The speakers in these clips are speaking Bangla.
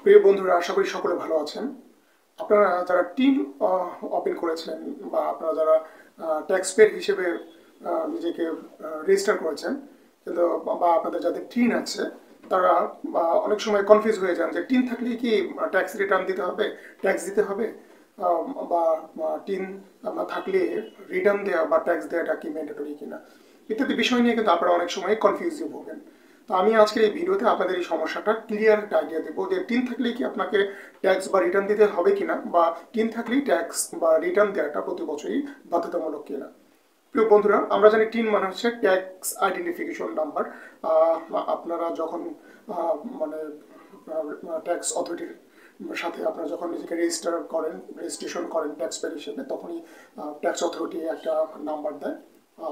প্রিয় বন্ধুরা, আশা করি সকলে ভালো আছেন। আপনারা যারা টিন ওপেন করেছেন বা আপনারা যারা ট্যাক্স পেড হিসেবে নিজেকে রেজিস্টার করেছেন, কিন্তু বা আপনাদের যাদের টিন আছে তারা অনেক সময় কনফিউজ হয়ে যান যে টিন থাকলে কি ট্যাক্স রিটার্ন দিতে হবে, ট্যাক্স দিতে হবে, বা টিন থাকলে রিটার্ন দেওয়া বা ট্যাক্স দেওয়াটা কি ম্যান্ডেটরি কিনা ইত্যাদি বিষয় নিয়ে কিন্তু আপনারা অনেক সময় কনফিউজে ভোগেন। তো আমি আজকের এই ভিডিওতে আপনাদের এই সমস্যাটা ক্লিয়ার একটা আইডিয়া দেবো যে টিন থাকলে কি আপনাকে ট্যাক্স বা রিটার্ন দিতে হবে কিনা, বা টিন থাকলেই ট্যাক্স বা রিটার্ন দেওয়াটা প্রতি বছরই বাধ্যতামূলক কিনা। প্রিয় বন্ধুরা, আমরা জানি টিন মানে হচ্ছে ট্যাক্স আইডেন্টিফিকেশন নাম্বার। আপনারা যখন মানে ট্যাক্স অথরিটির সাথে আপনারা যখন নিজেকে রেজিস্ট্রেশন করেন ট্যাক্স পেড হিসেবে, তখনই ট্যাক্স অথরিটি একটা নাম্বার দেয়,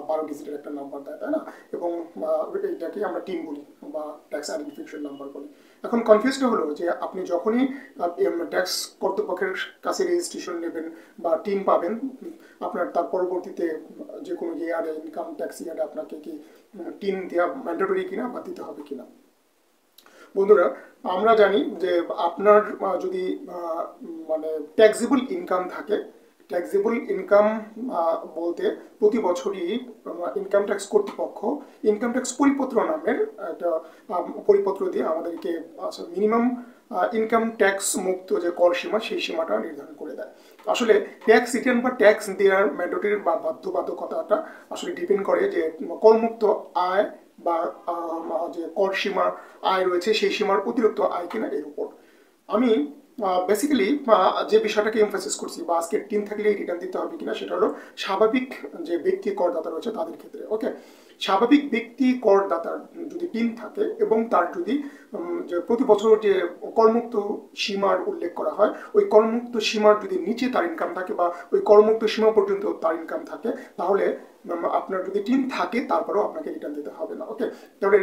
12 ডিজিটের একটা নাম্বার দেয়, তাই না? এবং এইটাকে আমরা টিন বলি বা ট্যাক্স আইডেন্টিফিকেশন নাম্বার বলি। এখন কনফিউজটা হলো যে আপনি যখনই ট্যাক্স কর্তৃপক্ষের কাছে রেজিস্ট্রেশন নেবেন বা টিন পাবেন, আপনার তার পরবর্তীতে যে কোনো ইয়ারে ইনকাম ট্যাক্স ইয়ারে আপনাকে কি টিন দেওয়া ম্যান্ডেটরি কিনা বা দিতে হবে কিনা। বন্ধুরা, আমরা জানি যে আপনার যদি মানে ট্যাক্সেবল ইনকাম থাকে, ট্যাক্সেবল ইনকাম বলতে প্রতি বছরই ইনকাম ট্যাক্স কর্তৃপক্ষ ইনকাম ট্যাক্স পরিপত্র নামের একটা পরিপত্র দিয়ে আমাদেরকে মিনিমাম ইনকাম ট্যাক্স মুক্ত যে কর সীমা, সেই সীমাটা নির্ধারণ করে দেয়। আসলে ট্যাক্স রিটার্ন বা ট্যাক্স দেওয়ার ম্যান্ডেটরি বা বাধ্যবাধকতাটা আসলে ডিপেন্ড করে যে করমুক্ত আয় বা যে কর সীমার আয় রয়েছে সেই সীমার অতিরিক্ত আয় কিনা এর উপর। আমি বেসিক্যালি যে বিষয়টাকে এমফাসিস করছি বা আজকে টিন থাকলে রিটার্ন দিতে হবে কিনা, সেটা হলো স্বাভাবিক যে ব্যক্তি করদাতা রয়েছে তাদের ক্ষেত্রে। ওকে, স্বাভাবিক ব্যক্তি করদাতার যদি টিন থাকে এবং তার যদি যে প্রতি বছর যে করমুক্ত সীমার উল্লেখ করা হয়, ওই করমুক্ত সীমার যদি নিচে তার ইনকাম থাকে বা ওই করমুক্ত সীমা পর্যন্ত তার ইনকাম থাকে, তাহলে আপনার যদি টিন থাকে তারপরেও আপনাকে রিটার্ন দিতে হবে না। ওকে, তাহলে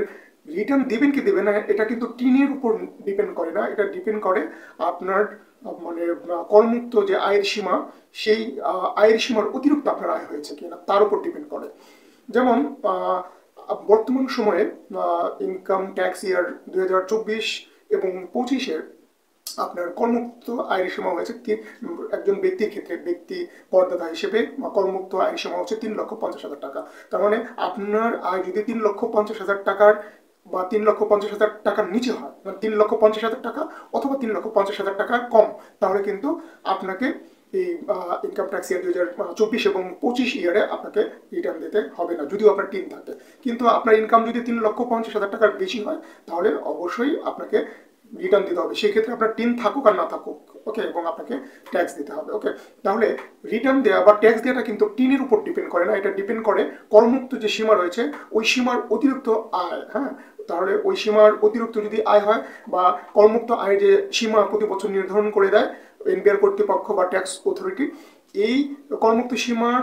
রিটার্ন দেবেন কি দেবেন না এটা কিন্তু টিনের উপর ডিপেন্ড করে না, এটা ডিপেন্ড করে আপনার মানে করমুক্ত যে আয়ের সীমা, সেই আয়ের সীমার অতিরিক্ত আপনার আয় হয়েছে কিনা তার উপর ডিপেন্ড করে। যেমন বর্তমান সময়ে ইনকাম ট্যাক্স ইয়ার 2024 এবং 25-এর আপনার করমুক্ত আয়ের সীমা হয়েছে একজন ব্যক্তির ক্ষেত্রে, ব্যক্তি করদাতা হিসেবে করমুক্ত আয়ের সীমা হচ্ছে 3,50,000 টাকা। তার মানে আপনার আয় যদি 3,50,000 টাকার বা 3,50,000 টাকার নিচে হয়, মানে 3,50,000 টাকা অথবা 3,50,000 টাকার কম, তাহলে কিন্তু আপনাকে এই ইনকাম ট্যাক্স ইয়ার 2024 এবং 25 ইয়ারে আপনাকে রিটার্ন দিতে হবে না, যদিও আপনার টিন থাকে। কিন্তু আপনার ইনকাম যদি 3,50,000 টাকার বেশি হয়, তাহলে অবশ্যই আপনাকে রিটার্ন দিতে হবে, সেক্ষেত্রে আপনার টিন থাকুক আর না থাকুক। ওকে, এবং আপনাকে ট্যাক্স দিতে হবে। ওকে, তাহলে রিটার্ন দেওয়া বা ট্যাক্স দেওয়াটা কিন্তু টিনের উপর ডিপেন্ড করে না, এটা ডিপেন্ড করে করমুক্ত যে সীমা রয়েছে ওই সীমার অতিরিক্ত আয়। হ্যাঁ, তাহলে ওই সীমার অতিরিক্ত যদি আয় হয় বা করমুক্ত আয় যে সীমা প্রতি বছর নির্ধারণ করে দেয় এনবিআর কর্তৃপক্ষ বা ট্যাক্স অথরিটি, এই করমুক্ত সীমার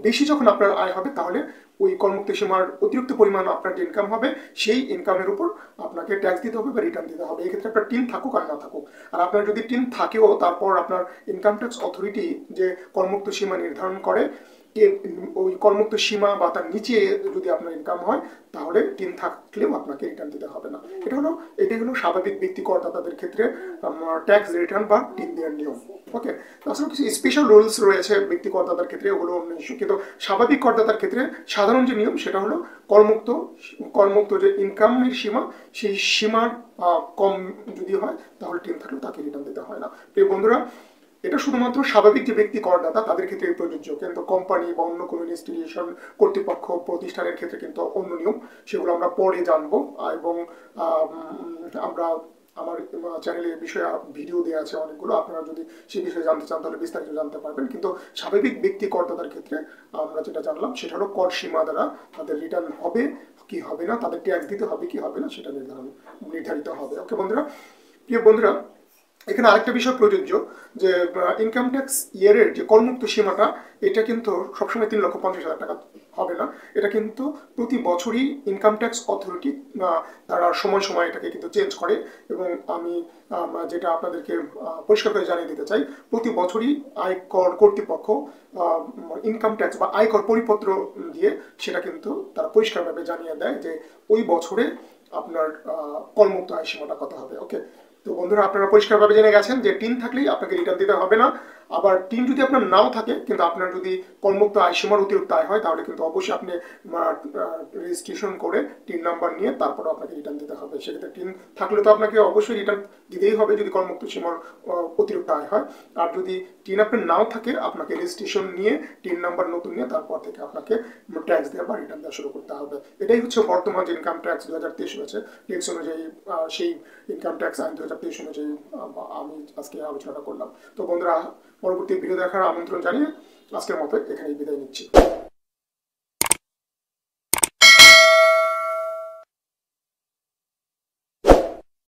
বেশি যখন আপনার আয় হবে, তাহলে ওই করমুক্ত সীমার অতিরিক্ত পরিমাণ আপনার যে ইনকাম হবে সেই ইনকামের উপর আপনাকে ট্যাক্স দিতে হবে বা রিটার্ন দিতে হবে। এই ক্ষেত্রে আপনার টিন থাকুক আর না থাকুক। আর আপনার যদি টিন থাকেও, তারপর আপনার ইনকাম ট্যাক্স অথরিটি যে করমুক্ত সীমা নির্ধারণ করে, ওই করমুক্ত সীমা বা তার নিচে যদি আপনার ইনকাম হয়, তাহলে টিন থাকলেও আপনাকে রিটার্ন দিতে হবে না। এটাই হলো স্বাভাবিক ব্যক্তি করদাতাদের ক্ষেত্রে ট্যাক্স রিটার্ন বা টিন দেওয়ার নিয়ম। ওকে, তাছাড়া কিছু স্পেশাল রুলস রয়েছে ব্যক্তি করদাতার ক্ষেত্রে, ওগুলো অন্য ইস্যু। কিন্তু স্বাভাবিক করদাতার ক্ষেত্রে সাধারণ যে নিয়ম সেটা হলো করমুক্ত করমুক্ত যে ইনকামের সীমা, সেই সীমার কম যদি হয়, তাহলে টিন থাকলেও তাকে রিটার্ন দিতে হয় না। প্রিয় বন্ধুরা, এটা শুধুমাত্র স্বাভাবিক যে ব্যক্তি করদাতা তাদের ক্ষেত্রে প্রযোজ্য, কিন্তু কোম্পানি বা অন্য কোনো ইনস্টিটিউশন, কর্তৃপক্ষ, প্রতিষ্ঠানের ক্ষেত্রে কিন্তু অন্য নিয়ম, সেগুলো আমরা পরে জানবো। এবং আমরা আমার চ্যানেলে বিষয়ে ভিডিও দেওয়া আছে অনেকগুলো, আপনারা যদি সেই বিষয়ে জানতে চান তাহলে বিস্তারিত জানতে পারবেন। কিন্তু স্বাভাবিক ব্যক্তি করদাতার ক্ষেত্রে আমরা যেটা জানলাম সেটা হলো কর সীমা দ্বারা তাদের রিটার্ন হবে কি হবে না, তাদের ট্যাক্স দিতে হবে কি হবে না, সেটা নির্ধারিত হবে। ওকে বন্ধুরা, প্রিয় বন্ধুরা, এখানে আরেকটা বিষয় প্রযোজ্য যে ইনকাম ট্যাক্স ইয়ারের যে করমুক্ত সীমাটা, এটা কিন্তু সবসময় 3,50,000 টাকা হবে না। এটা কিন্তু প্রতি বছরই ইনকাম ট্যাক্স অথরিটি তারা সময় সময় এটাকে কিন্তু চেঞ্জ করে। এবং আমি যেটা আপনাদেরকে পরিষ্কার করে জানিয়ে দিতে চাই, প্রতি বছরই আয়কর কর্তৃপক্ষ ইনকাম ট্যাক্স বা আয়কর পরিপত্র দিয়ে সেটা কিন্তু তারা পরিষ্কারভাবে জানিয়ে দেয় যে ওই বছরে আপনার করমুক্ত আয় সীমাটা কত হবে। ওকে, তো বন্ধুরা, আপনারা পরিষ্কারভাবে জেনে গেছেন যে টিন থাকলেই আপনাকে রিটার্ন দিতে হবে না। আবার টিন যদি আপনার নাও থাকে, কিন্তু আপনার যদি করমুক্ত আয় সীমার অতিরিক্ত আয় হয়, তাহলে কিন্তু অবশ্যই আপনি রেজিস্ট্রেশন করে টিন নাম্বার নিয়ে তারপরে আপনাকে রিটার্ন দিতে হবে। সেক্ষেত্রে টিন থাকলে তো আপনাকে অবশ্যই রিটার্ন দিতেই হবে যদি করমুক্ত সীমার অতিরিক্ত আয় হয়। আর যদি টিন আপনার নাও থাকে, আপনাকে রেজিস্ট্রেশন নিয়ে টিন নাম্বার নতুন নিয়ে তারপর থেকে আপনাকে ট্যাক্স দেওয়া বা রিটার্ন দেওয়া শুরু করতে হবে। এটাই হচ্ছে বর্তমান যে ইনকাম ট্যাক্স 2023 হয়েছে, ট্যাক্স অনুযায়ী সেই ইনকাম ট্যাক্স আইন 2023 অনুযায়ী আমি আজকে আলোচনাটা করলাম। তো বন্ধুরা, পরবর্তী ভিডিও দেখার আমন্ত্রণ জানিয়ে আজকের মতো এখানেই বিদায় নিচ্ছি।